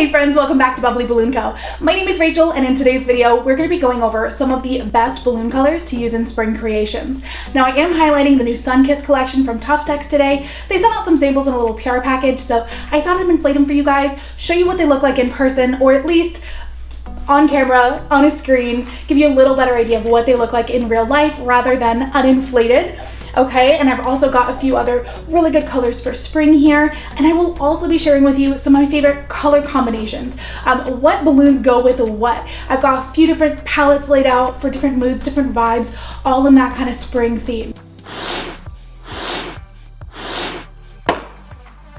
Hey friends, welcome back to Bubbly Balloon Co. My name is Rachel, and in today's video, we're going to be going over some of the best balloon colors to use in spring creations. Now, I am highlighting the new Sun-Kissed collection from TUFTEX today. They sent out some samples in a little PR package, so I thought I'd inflate them for you guys, show you what they look like in person, or at least on camera, on a screen, give you a little better idea of what they look like in real life rather than uninflated. Okay, and I've also got a few other really good colors for spring here, and I will also be sharing with you some of my favorite color combinations. What balloons go with what. I've got a few different palettes laid out for different moods, different vibes, all in that kind of spring theme.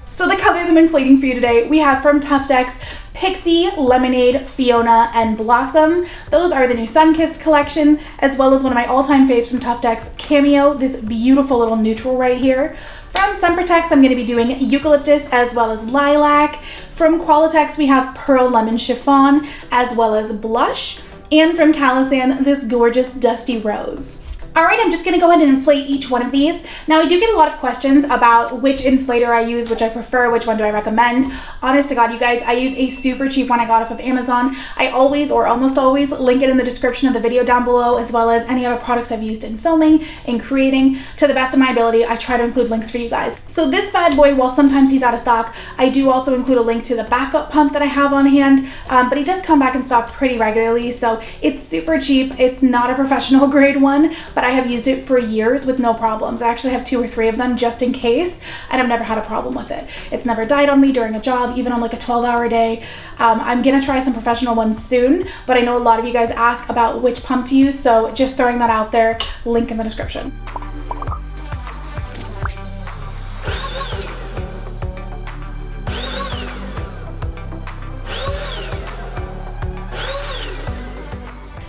So the colors I'm inflating for you today, we have from TUFTEX, Pixie, Lemonade, Fiona, and Blossom. Those are the new Sun-Kissed collection, as well as one of my all-time faves from TUFTEX, Cameo, this beautiful little neutral right here. From Sempertex, I'm going to be doing Eucalyptus as well as Lilac. From Qualitex, we have Pearl Lemon Chiffon as well as Blush. And from Calisan, this gorgeous Dusty Rose. Alright, I'm just going to go ahead and inflate each one of these. Now, I do get a lot of questions about which inflator I use, which I prefer, which one do I recommend. Honest to God, you guys, I use a super cheap one I got off of Amazon. I always, or almost always, link it in the description of the video down below, as well as any other products I've used in filming and creating. To the best of my ability, I try to include links for you guys. So this bad boy, while sometimes he's out of stock, I do also include a link to the backup pump that I have on hand, but he does come back in stock pretty regularly, so it's super cheap. It's not a professional grade one, but I have used it for years with no problems. I actually have 2 or 3 of them just in case, and I've never had a problem with it. It's never died on me during a job, even on like a 12-hour day. I'm gonna try some professional ones soon, but I know a lot of you guys ask about which pump to use, so just throwing that out there, link in the description.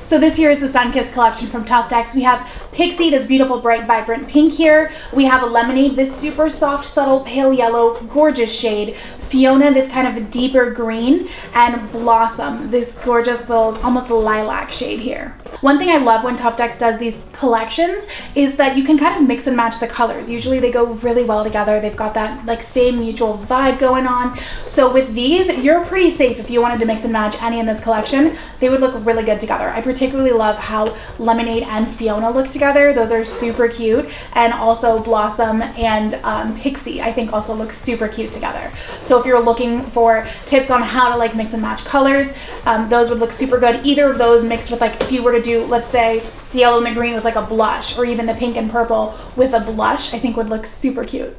So this here is the Sun-Kissed collection from TUFTEX. We have Pixie, this beautiful, bright, vibrant pink here. We have a Lemonade, this super soft, subtle, pale yellow, gorgeous shade. Fiona, this kind of a deeper green. And Blossom, this gorgeous little, almost lilac shade here. One thing I love when TUFTEX does these collections is that you can kind of mix and match the colors. Usually they go really well together. They've got that like same mutual vibe going on. So with these, you're pretty safe if you wanted to mix and match any in this collection. They would look really good together. I particularly love how Lemonade and Fiona look together. Those are super cute. And also Blossom and Pixie, I think also look super cute together. So if you're looking for tips on how to like mix and match colors, those would look super good. Either of those mixed with, like, if you were to do, let's say, the yellow and the green with like a blush, or even the pink and purple with a blush, I think would look super cute.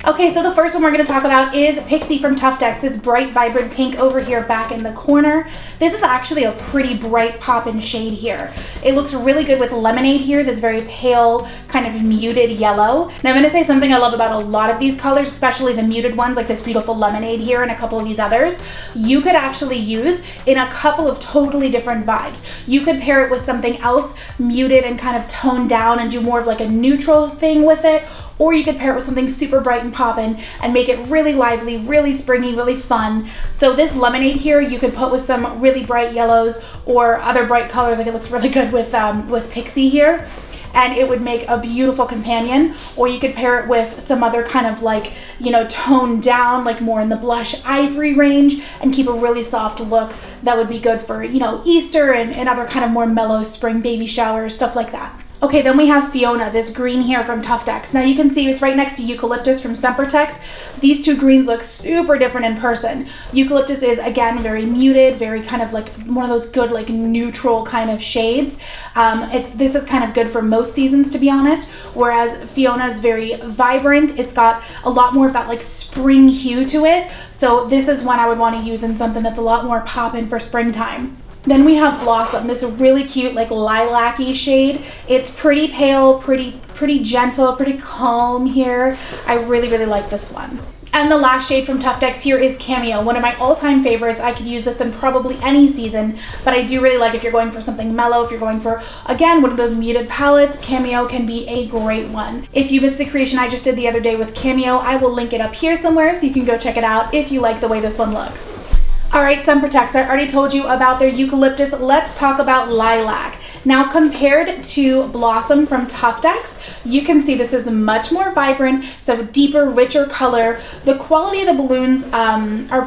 Okay, so the first one we're going to talk about is Pixie from TUFTEX, this bright, vibrant pink over here back in the corner. This is actually a pretty bright pop-in shade here. It looks really good with Lemonade here, this very pale, kind of muted yellow. Now I'm going to say something I love about a lot of these colors, especially the muted ones like this beautiful Lemonade here and a couple of these others. You could actually use in a couple of totally different vibes. You could pair it with something else muted and kind of toned down and do more of like a neutral thing with it. Or you could pair it with something super bright and poppin' and make it really lively, really springy, really fun. So this Lemonade here, you could put with some really bright yellows or other bright colors. Like it looks really good with Pixie here. And it would make a beautiful companion. Or you could pair it with some other kind of like, you know, toned down, like more in the blush ivory range, and keep a really soft look that would be good for, you know, Easter and other kind of more mellow spring baby showers, stuff like that. Okay, then we have Fiona, this green here from TUFTEX. Now you can see it's right next to Eucalyptus from Sempertex. These two greens look super different in person. Eucalyptus is, again, very muted, very kind of like one of those good like neutral kind of shades. This is kind of good for most seasons, to be honest, whereas Fiona is very vibrant. It's got a lot more of that like spring hue to it. So this is one I would want to use in something that's a lot more poppin' for springtime. Then we have Blossom, this really cute like lilac-y shade. It's pretty pale, pretty gentle, pretty calm here. I really, really like this one. And the last shade from TUFTEX here is Cameo, one of my all-time favorites. I could use this in probably any season, but I do really like if you're going for something mellow, if you're going for, again, one of those muted palettes, Cameo can be a great one. If you missed the creation I just did the other day with Cameo, I will link it up here somewhere so you can go check it out if you like the way this one looks. All right, TUFTEX, I already told you about their eucalyptus. Let's talk about lilac. Now, compared to Blossom from TUFTEX, you can see this is much more vibrant. It's a deeper, richer color. The quality of the balloons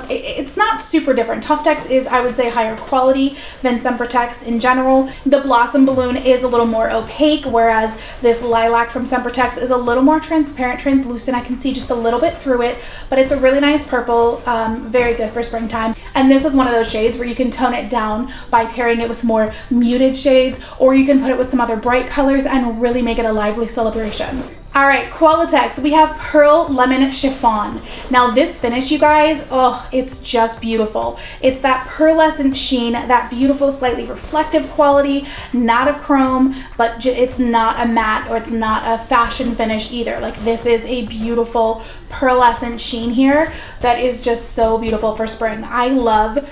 it's not super different. TUFTEX is, I would say, higher quality than TUFTEX in general. The Blossom balloon is a little more opaque, whereas this lilac from TUFTEX is a little more transparent, translucent. I can see just a little bit through it, but it's a really nice purple, very good for springtime. And this is one of those shades where you can tone it down by pairing it with more muted shades, or you can put it with some other bright colors and really make it a lively celebration. All right, Qualitex, we have Pearl Lemon Chiffon. Now this finish, you guys, oh, it's just beautiful. It's that pearlescent sheen, that beautiful, slightly reflective quality, not a chrome, but it's not a matte or it's not a fashion finish either. Like, this is a beautiful pearlescent sheen here that is just so beautiful for spring. I love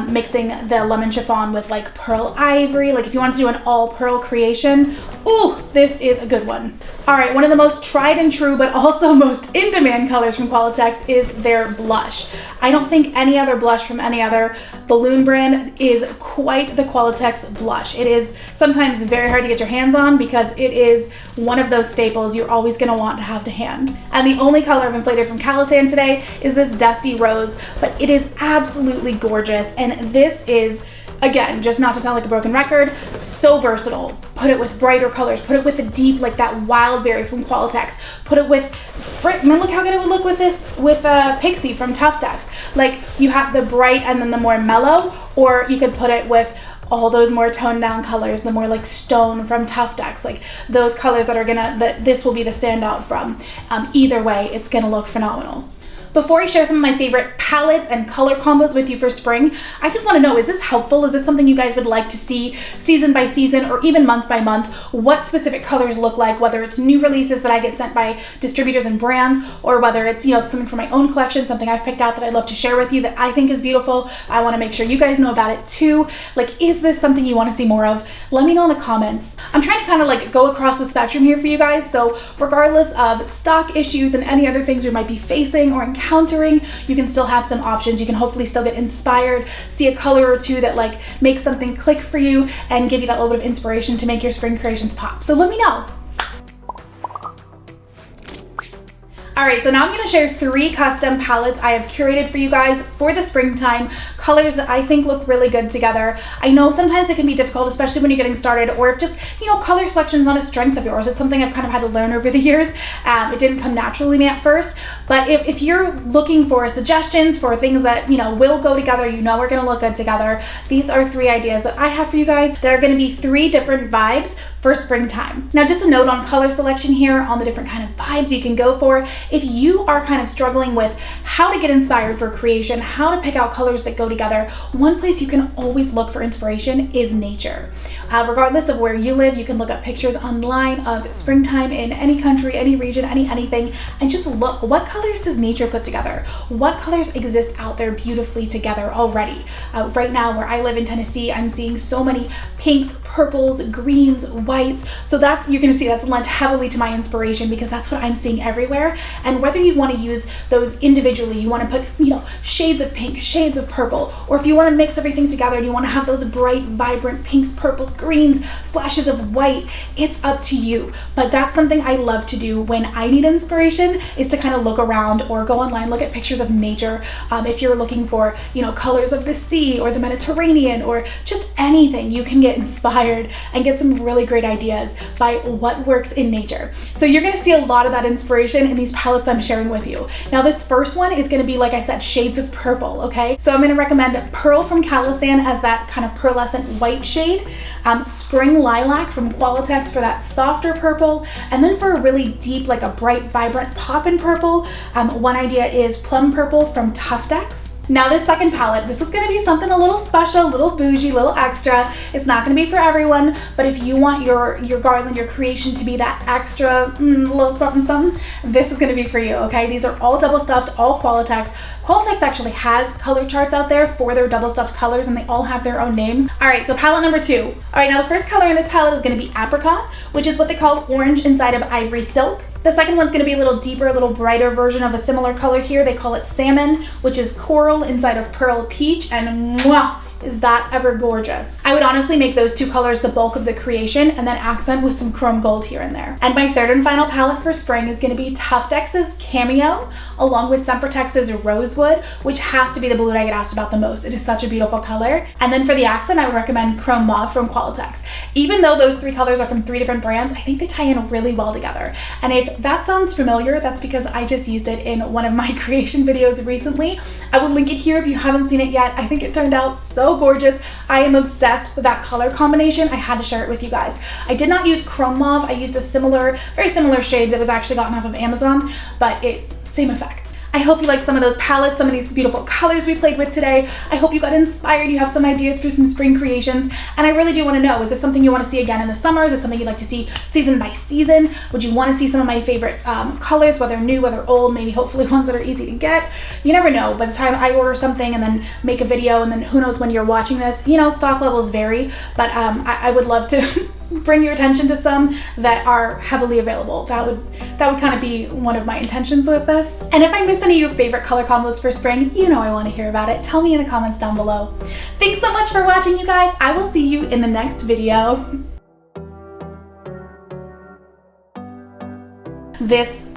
mixing the lemon chiffon with like pearl ivory. Like if you want to do an all pearl creation, ooh, this is a good one. All right, one of the most tried and true, but also most in demand colors from Qualitex is their blush. I don't think any other blush from any other balloon brand is quite the Qualitex blush. It is sometimes very hard to get your hands on because it is one of those staples you're always gonna want to have to hand. And the only color I've inflated from Calisan today is this dusty rose, but it is absolutely gorgeous. And this is, again, just not to sound like a broken record, so versatile. Put it with brighter colors, put it with a deep, like that wild berry from Qualitex, put it with, man, look how good it would look with this, with Pixie from TUFTEX. Like, you have the bright and then the more mellow, or you could put it with all those more toned down colors, the more like stone from TUFTEX, like those colors that this will be the standout from. Either way, it's gonna look phenomenal. Before I share some of my favorite palettes and color combos with you for spring, I just want to know, is this helpful? Is this something you guys would like to see season by season or even month by month? What specific colors look like, whether it's new releases that I get sent by distributors and brands, or whether it's, you know, something from my own collection, something I've picked out that I'd love to share with you that I think is beautiful. I want to make sure you guys know about it too. Like, is this something you want to see more of? Let me know in the comments. I'm trying to kind of like go across the spectrum here for you guys. So regardless of stock issues and any other things you might be facing or encountering, you can still have some options. You can hopefully still get inspired, see a color or two that like makes something click for you and give you that little bit of inspiration to make your spring creations pop. So let me know. All right, so now I'm gonna share 3 custom palettes I have curated for you guys for the springtime, colors that I think look really good together. I know sometimes it can be difficult, especially when you're getting started, or if just, you know, color selection is not a strength of yours. It's something I've kind of had to learn over the years. It didn't come naturally to me at first, but if you're looking for suggestions for things that, you know, will go together, you know, are gonna look good together, these are 3 ideas that I have for you guys that are gonna be 3 different vibes for springtime. Now, just a note on color selection here, on the different kind of vibes you can go for. If you are kind of struggling with how to get inspired for creation, how to pick out colors that go together, one place you can always look for inspiration is nature. Regardless of where you live, you can look up pictures online of springtime in any country, any region, anything, and just look, what colors does nature put together? What colors exist out there beautifully together already? Right now, where I live in Tennessee, I'm seeing so many pinks, purples, greens, whites. So you're gonna see that's lent heavily to my inspiration because that's what I'm seeing everywhere. And whether you wanna use those individually, you wanna put, you know, shades of pink, shades of purple, or if you wanna mix everything together and you wanna have those bright, vibrant pinks, purples, greens, splashes of white, it's up to you. But that's something I love to do when I need inspiration, is to kind of look around or go online, look at pictures of nature. If you're looking for, you know, colors of the sea or the Mediterranean or just anything, you can get inspired and get some really great ideas by what works in nature. So you're gonna see a lot of that inspiration in these palettes I'm sharing with you. Now this first one is gonna be, like I said, shades of purple, okay? So I'm gonna recommend Pearl from Calisan as that kind of pearlescent white shade, Spring Lilac from Qualitex for that softer purple, and then for a really deep, like a bright, vibrant poppin' purple, one idea is Plum Purple from TUFTEX. Now this second palette, this is gonna be something a little special, a little bougie, a little extra. It's not gonna be for everyone, but if you want your garland, your creation to be that extra little something something, this is going to be for you, okay? These are all double stuffed, all Qualitex. Qualitex actually has color charts out there for their double stuffed colors, and they all have their own names. All right, so palette number 2. All right, now the first color in this palette is going to be apricot, which is what they call orange inside of ivory silk. The second one's going to be a little deeper, a little brighter version of a similar color here. They call it salmon, which is coral inside of pearl peach, and mwah, is that ever gorgeous. I would honestly make those two colors the bulk of the creation and then accent with some chrome gold here and there. And my third and final palette for spring is going to be TUFTEX's Cameo along with Sempertex's Rosewood, which has to be the blue I get asked about the most. It is such a beautiful color. And then for the accent, I would recommend Chrome Mauve from Qualitex. Even though those 3 colors are from 3 different brands, I think they tie in really well together. And if that sounds familiar, that's because I just used it in one of my creation videos recently. I will link it here if you haven't seen it yet. I think it turned out so gorgeous. I am obsessed with that color combination. I had to share it with you guys. I did not use Chrome Mauve. I used a very similar shade that was actually gotten off of Amazon, but same effect. I hope you like some of those palettes, some of these beautiful colors we played with today. I hope you got inspired, you have some ideas for some spring creations, and I really do want to know, is this something you want to see again in the summer? Is this something you'd like to see season by season? Would you want to see some of my favorite colors, whether new, whether old, maybe hopefully ones that are easy to get? You never know. By the time I order something and then make a video, and then who knows when you're watching this, you know, stock levels vary, but I would love to bring your attention to some that are heavily available. That would kind of be one of my intentions with this. And if I missed any of your favorite color combos for spring, you know I want to hear about it. Tell me in the comments down below. Thanks so much for watching, you guys. I will see you in the next video. This